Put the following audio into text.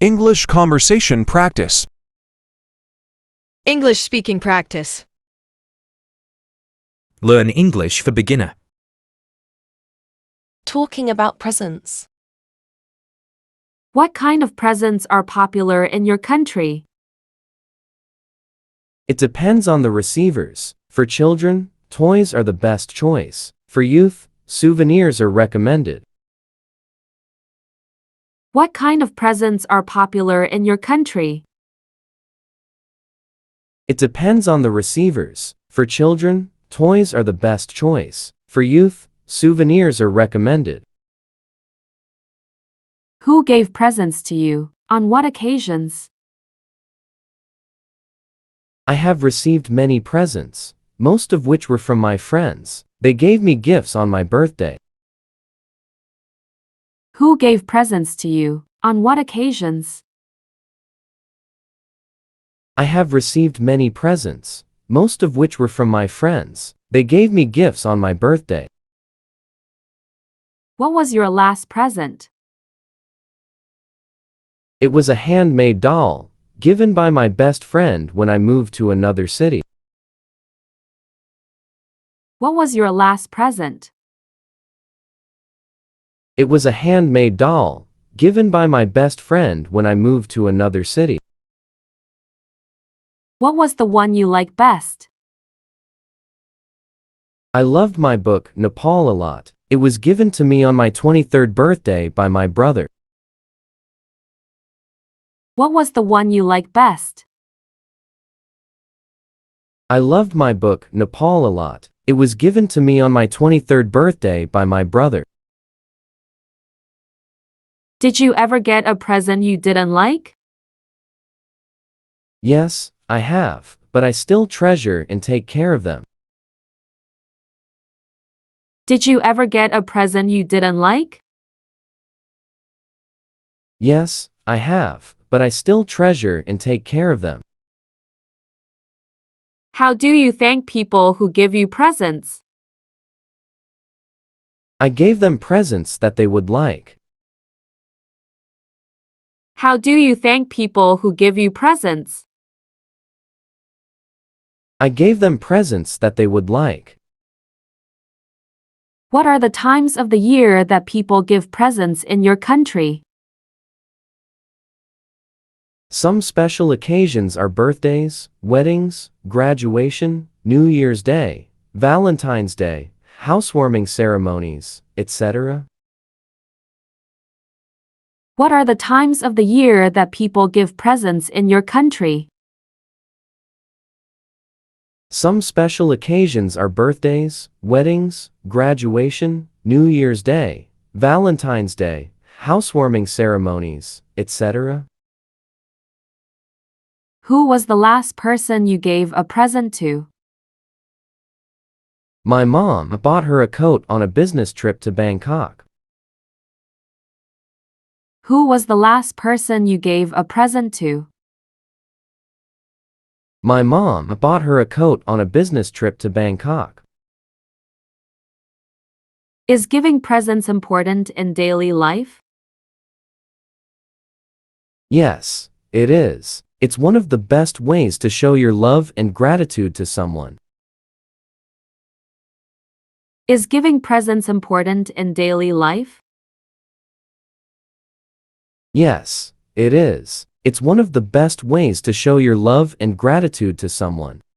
English conversation practice. English speaking practice. Learn English for beginner. Talking about presents. What kind of presents are popular in your country? It depends on the receivers. For children, toys are the best choice. For youth, souvenirs are recommended. What kind of presents are popular in your country? It depends on the receivers. For children, toys are the best choice. For youth, souvenirs are recommended. Who gave presents to you? On what occasions? I have received many presents, most of which were from my friends. They gave me gifts on my birthday. Who gave presents to you? On what occasions? I have received many presents, most of which were from my friends. They gave me gifts on my birthday. What was your last present? It was a handmade doll, given by my best friend when I moved to another city. What was your last present? It was a handmade doll, given by my best friend when I moved to another city. What was the one you like best? I loved my book, Nepal, a lot. It was given to me on my 23rd birthday by my brother. What was the one you like best? I loved my book, Nepal, a lot. It was given to me on my 23rd birthday by my brother. Did you ever get a present you didn't like? Yes, I have, but I still treasure and take care of them. Did you ever get a present you didn't like? Yes, I have, but I still treasure and take care of them. How do you thank people who give you presents? I gave them presents that they would like. How do you thank people who give you presents? I gave them presents that they would like. What are the times of the year that people give presents in your country? Some special occasions are birthdays, weddings, graduation, New Year's Day, Valentine's Day, housewarming ceremonies, etc. What are the times of the year that people give presents in your country? Some special occasions are birthdays, weddings, graduation, New Year's Day, Valentine's Day, housewarming ceremonies, etc. Who was the last person you gave a present to? My mom bought her a coat on a business trip to Bangkok. Who was the last person you gave a present to? My mom bought her a coat on a business trip to Bangkok. Is giving presents important in daily life? Yes, it is. It's one of the best ways to show your love and gratitude to someone. Is giving presents important in daily life? Yes, it is. It's one of the best ways to show your love and gratitude to someone.